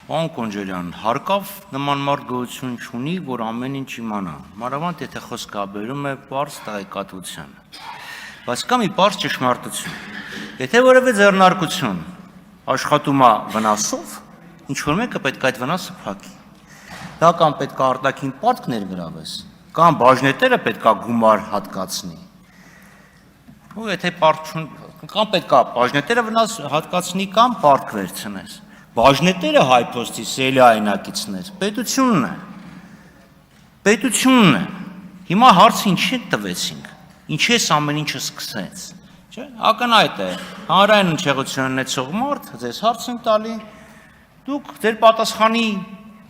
Պարոն Կոնջարյան, հարկավ նման մարդ գոյություն չունի, որ ամեն ինչ իմանա, մանավանդ եթե խոսքը բերում է պարզ տեղեկատվության։ Բայց կա մի պարզ ճշմարտություն։ Եթե որևէ ձեռնարկություն աշխատում է վնասով, ինչ-որ մեկը պետք է այդ վնասը փակի։ Դա կամ պետք է արտաքին պարտք ներգրավես, կամ բաժնետերը պետք է գումար հատկացնի։ Ու եթե կամ պետք է բաժնետերը վնաս հատկացնի, կամ պարտք վերցնես։ Բաժնետերը հայփոստի սելյայնակիցներ, պետությունն է, հիմա հարցը ինչի տվեցինք, ինչի էս ամեն ինչը սկսեց, չէ, ակնհայտ է, հանրային հնչեղություն ունեցող մարդ, ձեզ հարց են տալի, դուք ձեր պատասխանի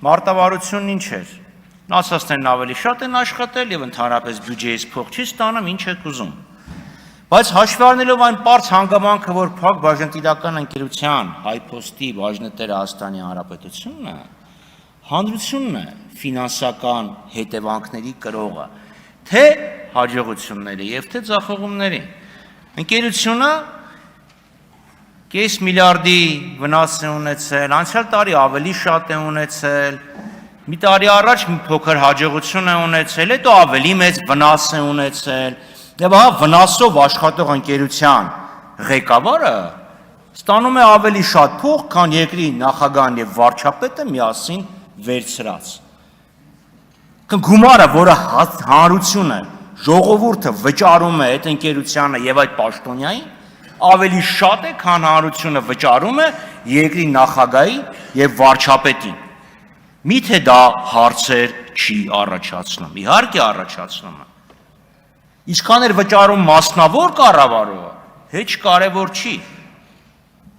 մարտավարությունն ինչ էր, ասածներն ավելի շատ են աշխատել և ընդհանրապես բյուջեից փող չի ստանում, ինչ եք ուզում, բայց հաշվի առնելով այն պարզ հանգամանքը, որ Փակ բաժնետիրական ընկերության հայփոստի բաժնետերը Հայաստանի Հանրապետությունն է, հանրությունն է ֆինանսական հետևանքների կրողը, թե հաջողությունների և թե ձախողումների։ Ընկերությունը կես միլիարդի վնաս է ունեցել, անցյալ տարի ավելի շատ է ունեցել, մի տարի առաջ մի փոքր հաջողություն է ունեցել, հետո ավելի մեծ վնաս է ունեցել, և ահա վնասով աշխատող ընկերության ղեկավարը ստանում է ավելի շատ փող, քան երկրի նախագահն և վարչապետը միասին վերցրած։ Գումարը, որը հանրությունը, ժողովուրդը վճարում է այդ ընկերությանը և այդ պաշտոնյային, ավելի շատ է, քան հանրությունը վճարում է երկրի նախագահի և վարչապետին։ Միթե դա հարցեր չի առաջացնում, իհարկե առաջացնում է։ Ինչքան էր վճարում մասնավոր կառավարողը, հեչ կարևոր չի,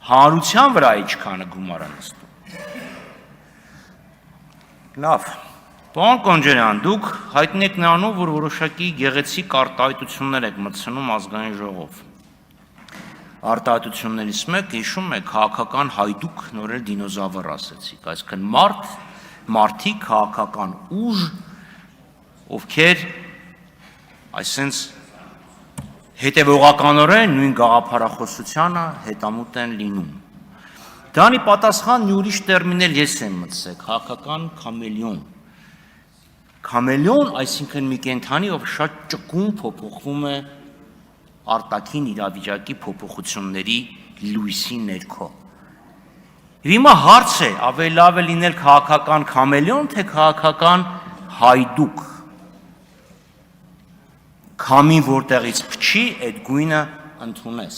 հանրության վրա ինչքանը գումար է նստում։ Լավ, պարոն Կոնջարյան, դուք հայտնի եք նրանով, որ որոշակի գեղեցիկ արտահայտություններ եք մտցնում ազգային ժողով։ Արտահայտություններից մեկ հիշում եք քաղաքական հայդուկ նորել դինոզավր ասեցիք, այսինքն մարդիկ քաղաքական ուժ, ովքեր այսինքն հետևողականորեն նույն գաղափարախոսությանը հետամուտ են լինում։ Դրանի պատասխան մի ուրիշ տերմին ես եմ մտցել, քաղաքական քամելիոն։ Քամելիոն, այսինքն մի կենդանի, ով շատ ճկուն փոփոխվում է արտաքին իրավիճակի փոփոխությունների լույսի ներքո։ Եվ հիմա հարց է, ավելի լավ է լինել քաղաքական քամելիոն, թե քաղաքական հայդուկ։ Քամին որտեղից փչի, այդ գույնը ընդունես։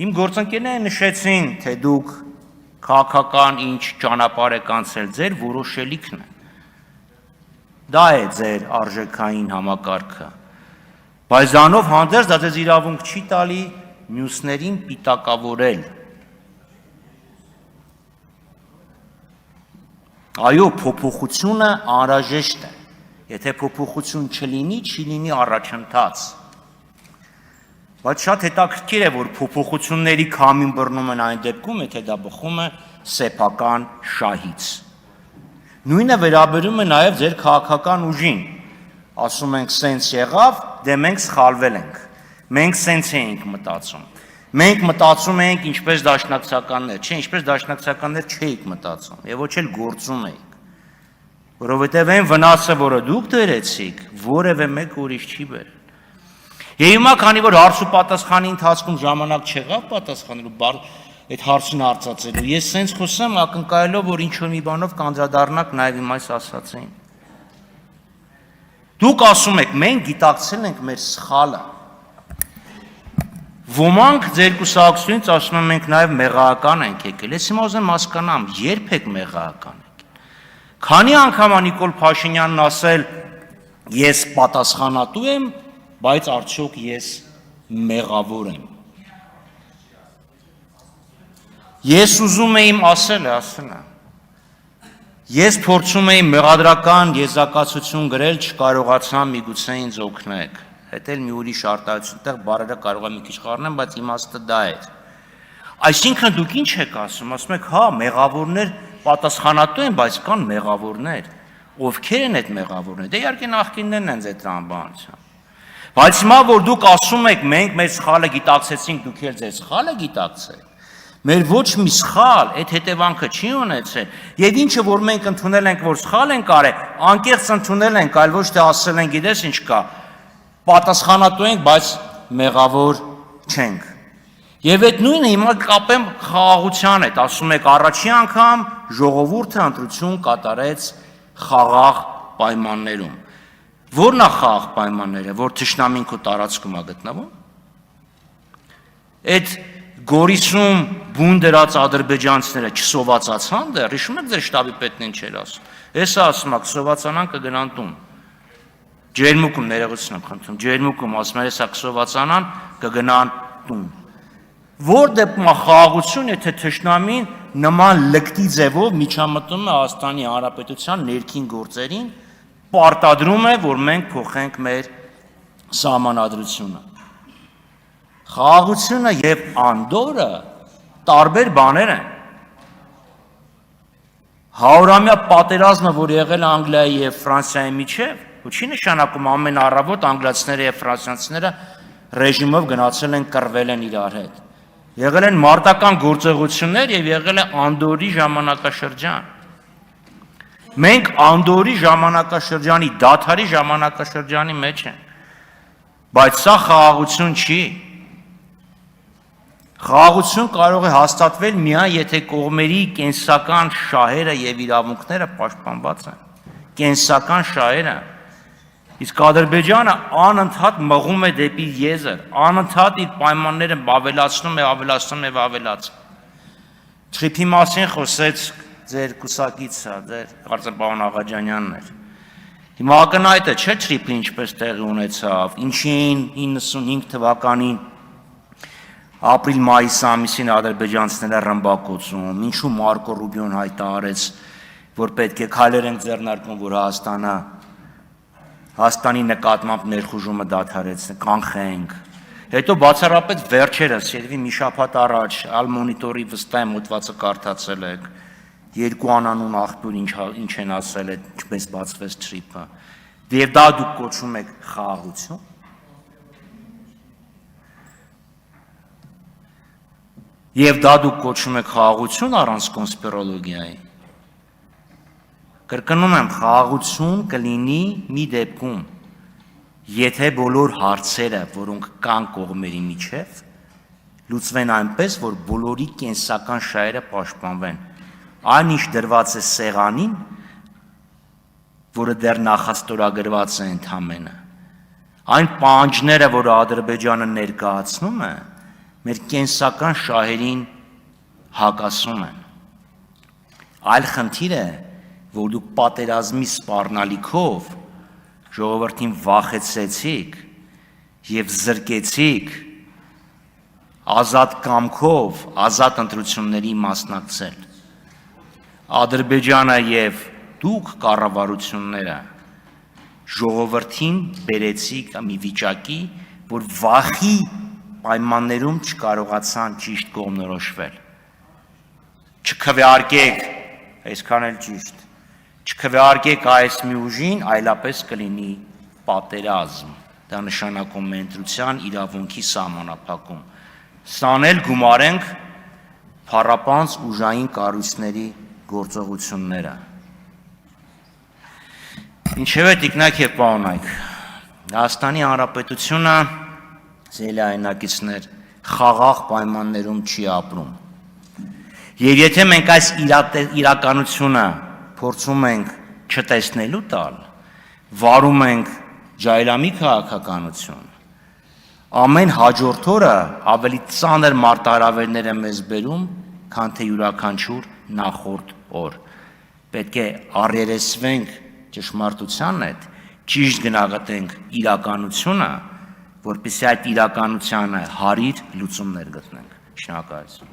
Իմ գործընկերները նշեցին, թե դուք քաղաքական ինչ ճանապարհ եք անցել, ձեր որոշելիքն է։ Դա է ձեր արժեքային համակարգը։ Բայց դրանով հանդերձ դա ձեզ իրավունք չի տալի մյուսներին պիտակավորել։ Այո, փոփոխությունը անհրաժեշտ է։ Եթե փոփոխություն չլինի, չի լինի առաջընթաց։ Բայց շատ հետաքրքիր է, որ փոփոխությունների քամին բռնում են այն դեպքում, եթե դա բխում է սեփական շահից։ Նույնը վերաբերում է նաև ձեր քաղաքական ուժին։ Ասում ենք սենց եղավ, դե մենք սխալվել ենք։ Մենք սենց էինք մտածում։ Մենք մտածում էինք ինչպես դաշնակցականներ, չէ, ինչպես դաշնակցականներ չէիք մտածում, եւ ոչ էլ գործում էիք։ Որովհետև այն վնասը, որը դուք դրեցիք, որևէ մեկ ուրիշ չի բերել։ Եվ հիմա, քանի որ հարց ու պատասխանի ընթացքում ժամանակ չեղավ պատասխանելու, այդ հարցն արծացելու, ես սենց խոսեմ, ակնկալելով, որ ինչ-որ մի բանով կանդրադառնաք նաև իմ այս ասածին։ Դուք ասում եք, մենք գիտակցել ենք մեր սխալը։ Ոմանք ձեր կուսակցությունից ասում են, մենք նաև մեղահական ենք եկել։ Ես հիմա ուզում եմ հասկանամ, երբ եք մեղահական եկել։ Քանի անգամ Նիկոլ Փաշինյանն ասել, ես պատասխանատու եմ, բայց արդյոք ես մեղավոր եմ։ Ես ուզում եմ ասել է։ Ես փորձում եմ մեղադրական եզրակացություն գրել, չկարողացա, միգուցե ինձ օգնեք։ Հետ էլ մի ուրիշ արտահայտություն, տեղ բառերը կարող եմ մի քիչ խառնեմ, բայց իմաստը դա է։ Այսինքն դուք ինչ եք ասում եք, հա, մեղավորներ պատասխանատու են, բայց կան մեղավորներ։ Ովքեր են այդ մեղավորները։ Դե իհարկե նախկիններն են ձեր տրամաբանությամբ։ Բայց հիմա որ դուք ասում եք, մենք մեր սխալը գիտակցեցինք, դուք էլ ձեր սխալը գիտակցեք։ Մեր ոչ մի սխալ այդ հետևանքը չի ունեցել, եւ ինչը որ մենք ընդունել ենք, որ սխալ ենք արել, անկեղծ ընդունել ենք, այլ ոչ թե ասել ենք, գիտես ինչ կա, պատասխանատու ենք, բայց մեղավոր չենք։ Եվ այդ նույնը հիմա կապեմ խաղաղության հետ, ասում եք առաջի անգամ ժողովուրդը ընտրություն կատարեց խաղաղ պայմաններում։ Որն է խաղաղ պայմանները, որ թշնամին քո տարածքում է գտնվում։ Այդ Գորիսում բուն դրած ադրբեջանցիները չսովածացան դեռ, հիշում եք ձեր շտաբի պետն ինչ էր ասում։ Էսա ասում ա, կսովածանան կգնան տուն։ Ջերմուկում ներողություն եմ խնդրում, ջերմուկում ասում էր, էսա կսովածանան կգնան տուն։ Որ դեպքում խաղաղություն, եթե թշնամին նման լկտի ձևով միջամտում է Հայաստանի Հանրապետության ներքին գործերին, պարտադրում է, որ մենք փոխենք մեր սահմանադրությունը։ Խաղաղությունը եւ անդորը տարբեր բաներ են։ 100-ամյա պատերազմը, որ եղել է Անգլիայի եւ Ֆրանսիայի միջեւ, ու չի նշանակում ամեն առավոտ անգլիացիները եւ ֆրանսիացիները ռեժիմով գնացել են կռվել են իրար հետ։ Եղել են մարտական գործողություններ եւ եղել է Անդորի ժամանակաշրջան։ Մենք Անդորի ժամանակաշրջանի, դադարի ժամանակաշրջանի մեջ ենք։ Բայց սա խաղաղություն չի։ Խաղաղություն կարող է հաստատվել միայն եթե կողմերի կենսական շահերը եւ իրավունքները պաշտպանված են։ Կենսական շահերը։ Իսկ Ադրբեջանը անընդհատ մղում է դեպի եզր, անընդհատ իր պայմանները ավելացնում է, Թրիփի մասին խոսեց ձեր կուսակիցը, ձեր կարծեմ պարոն Աղաջանյանն էր։ Հիմա ակնհայտ է, չէ՞ Թրիփը ինչպես տեղի ունեցավ, ինչին 95 թվականին ապրիլ-մայիս ամիսին ադրբեջանցիները ռմբակոծում, ինչու Մարկո Ռուբիոն հայտարարեց, որ պետք է քայլեր ենք ձեռնարկում, որ Հայաստանի նկատմամբ ներխուժումը դադարեցնենք, կանխենք։ Հետո բացառապես վերջերս, երևի մի շաբաթ առաջ, Al-Monitor-ի վստահ եմ հոդվածը կարդացել եք, երկու անանուն աղբյուր ինչ են ասել, ինչպես բացվեց Թրիփը, եւ դա դուք կոչում եք խաղաղություն։ Եվ դա դուք կոչում եք խաղաղություն առանց կոնսպիրոլոգիայի։ Կրկնում եմ, խաղաղություն կլինի մի դեպքում, եթե բոլոր հարցերը, որոնք կան կողմերի միջև, լուծվեն այնպես, որ բոլորի կենսական շահերը պաշտպանվեն։ Այն ինչ դրված է սեղանին, որը դեռ նախաստորագրված է ընդամենը, այն պահանջները, որ Ադրբեջանը ներկայացնում է, մեր կենսական շահերին հակասում են։ Այլ խնդիր է, որ դուք պատերազմի սպառնալիքով ժողովրդին վախեցրեցիք եւ զրկեցիք ազատ կամքով, ազատ ընտրությունների մասնակցել։ Ադրբեջանը եւ դուք կառավարությունները ժողովրդին բերեցիք մի վիճակի, որ վախի պայմաններում չկարողացան ճիշտ կողմնորոշվել։ Չքվեարկեք, այսքան էլ ճիշտ, չքվեարկեք այս մի ուժին, այլապես կլինի պատերազմ, դա նշանակում է ընտրության իրավունքի սահմանափակում։ Սան էլ գումարենք փառապանծ ուժային կառույցների գործողությունները։ Ինչևէ, տիկնակ եւ պարոնայք, Հայաստանի Հանրապետությունը զելայնակիցներ խաղաղ պայմաններում չի ապրում։ Եվ եթե մենք այս իրականությունը փորձում ենք չտեսնելու տալ, վարում ենք ջայլամի քաղաքականություն, ամեն հաջորդ օրը ավելի ծանր մարտահրավերներ է մեզ բերում, քան թե յուրաքանչյուր նախորդ օր։ Պետք է առերեսվենք ճշմարտության հետ, ճիշտ գնահատենք իրականությունը, որպեսզի այդ իրականությանը հարիր լուծումներ գտնենք։ Շնորհակալություն։